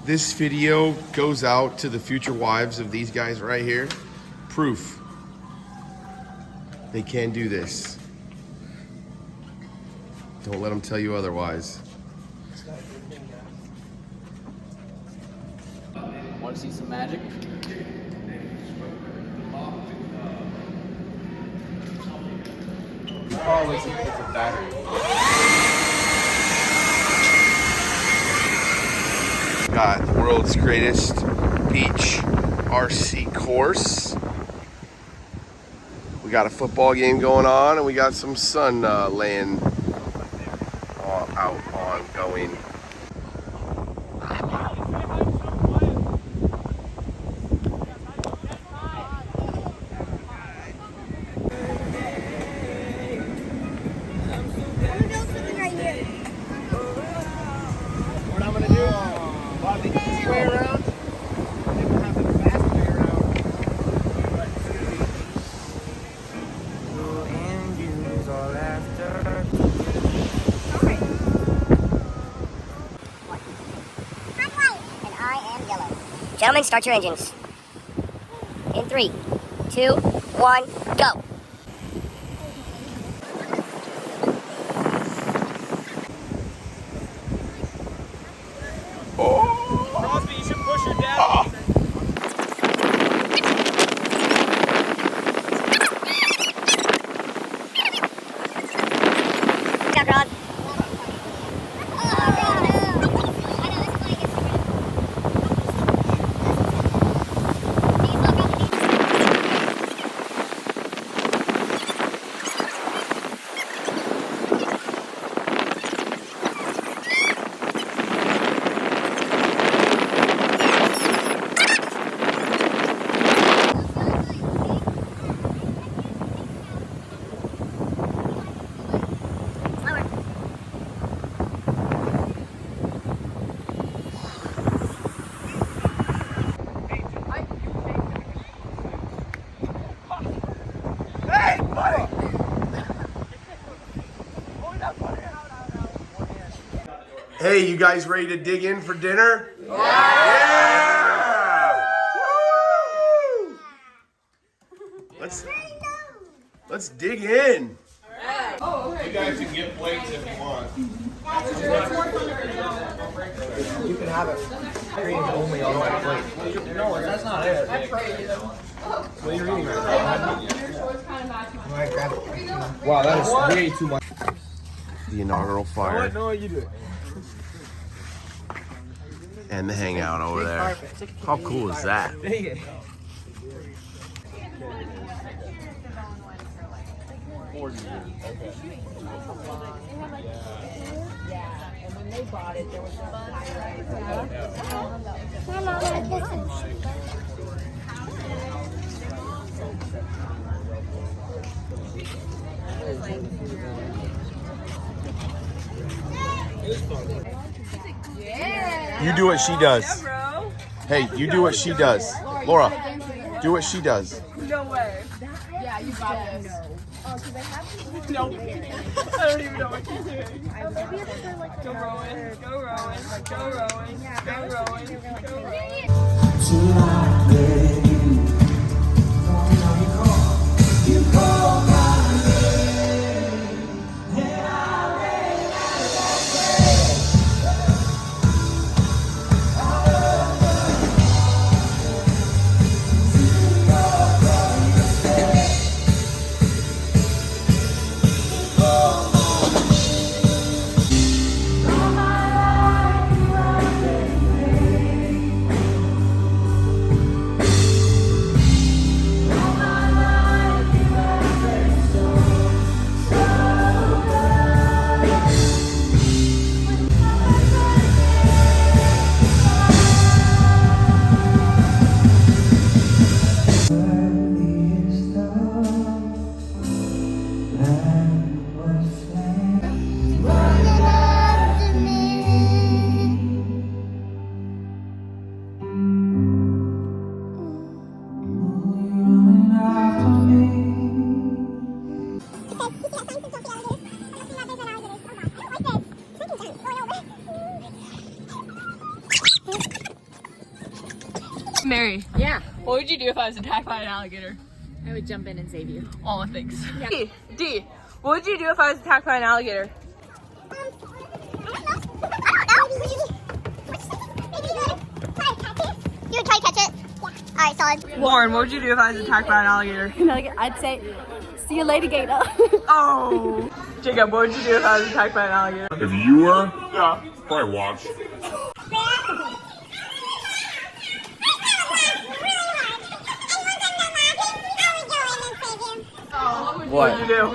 This video goes out to the future wives of these guys right here. Proof they can do this. Don't let them tell you otherwise. Want to see some magic? Always it's a battery. Got the world's greatest beach RC course. We got a football game going on, and we got some sun laying out on going. What I'm gonna do, Bobby, this way around, and then we'll have the fast way around. And use all after. I'm white. And I am yellow. Gentlemen, start your engines. In 3, 2, 1, go. Crosby, you should push her down. Go, Rod. Hey, you guys ready to dig in for dinner? Yeah! Woo! Let's dig in. You guys can get plates if you want. You can have it. Green only on my plate. No, that's not it. What are you reading right now? Wow, that is way too much. The inaugural fire No, you do it. and the hangout over there. How cool is that? Dang it. You do what she does. Hey, you do what she does. Laura, do what she does. No way. Yeah, you got this. No. I don't even know what you're doing. Go Rowan, go Rowan, go Rowan, go Rowan, go Rowan. Mary, Yeah, what would you do if I was attacked by an alligator? I would jump in and save you. Oh, thanks. D, what would you do if I was attacked by an alligator? You would try to catch it? Yeah. Alright, solid. Lauren, what would you do if I was attacked by an alligator? I'd say, see you later, Gator. Oh. Jacob, what would you do if I was attacked by an alligator? If you were, yeah, probably watch. What would you do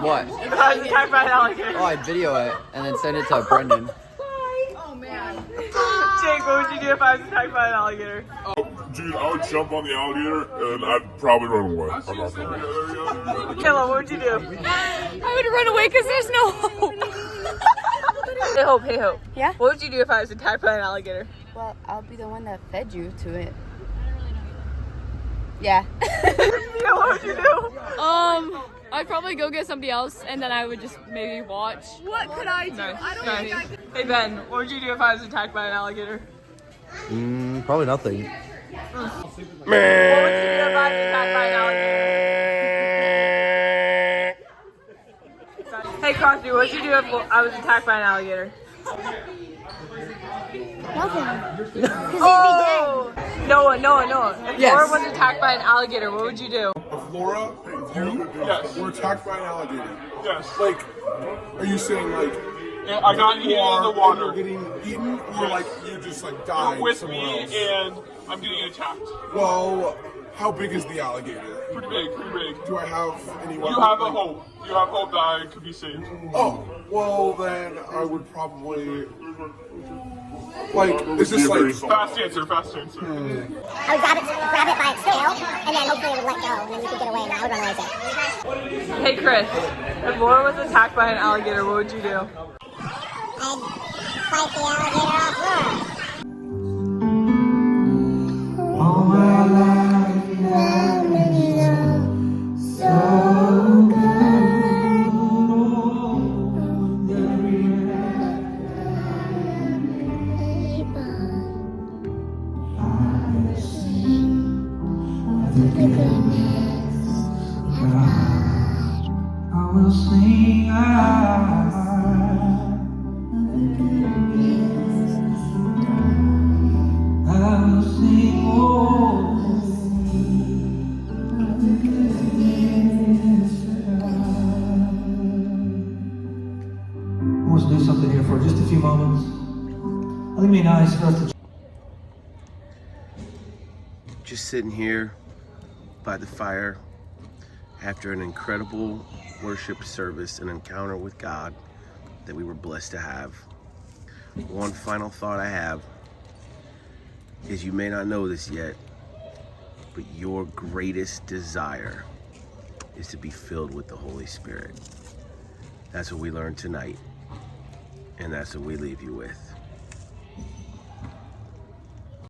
What? if I was attacked by an alligator? Oh, I'd video it and then send it to Brendan. Jake, what would you do if I was attacked by an alligator? Dude, I would jump on the alligator and I'd probably run away. I'm not gonna lie. Kayla, what would you do? I would run away because there's no hope. Hey Hope. Yeah? What would you do if I was attacked by an alligator? Well, I'll be the one that fed you to it. Yeah. Yeah, what would you do? I'd probably go get somebody else, and then I would just maybe watch. What could I do? I don't think I could. Hey Ben, what would you do if I was attacked by an alligator? Probably nothing. What would you do if I was attacked by an alligator? Hey Crosby, what would you do if I was attacked by an alligator? Nothing. Oh! Noah. If Yes. Laura was attacked by an alligator, what would you do? If Laura, you, were attacked by an alligator. Yes. Like, are you saying like? I got eaten in the water. You're getting eaten, or like you just like died with somewhere me else? and I'm getting attacked. Well, how big is the alligator? Pretty big. Do I have any? You weapons? have a hope. You have hope that I could be saved. Oh, well then I would probably. Like, is this like? Fast answer. I would grab it by its tail, and then hopefully it would let go, and then you could get away, and I would run away with it. Hey Chris, if Laura was attacked by an alligator, what would you do? I'd fight the alligator off Laura. All my life you have been so good. The goodness of God. I will sing of the goodness of God. I will sing of the goodness of God. I want to do something here for just a few moments. I think it'd be nice for us to Just sitting here by the fire after an incredible worship service, an encounter with God that we were blessed to have. One final thought I have is you may not know this yet, but your greatest desire is to be filled with the Holy Spirit. That's what we learned tonight, and that's what we leave you with.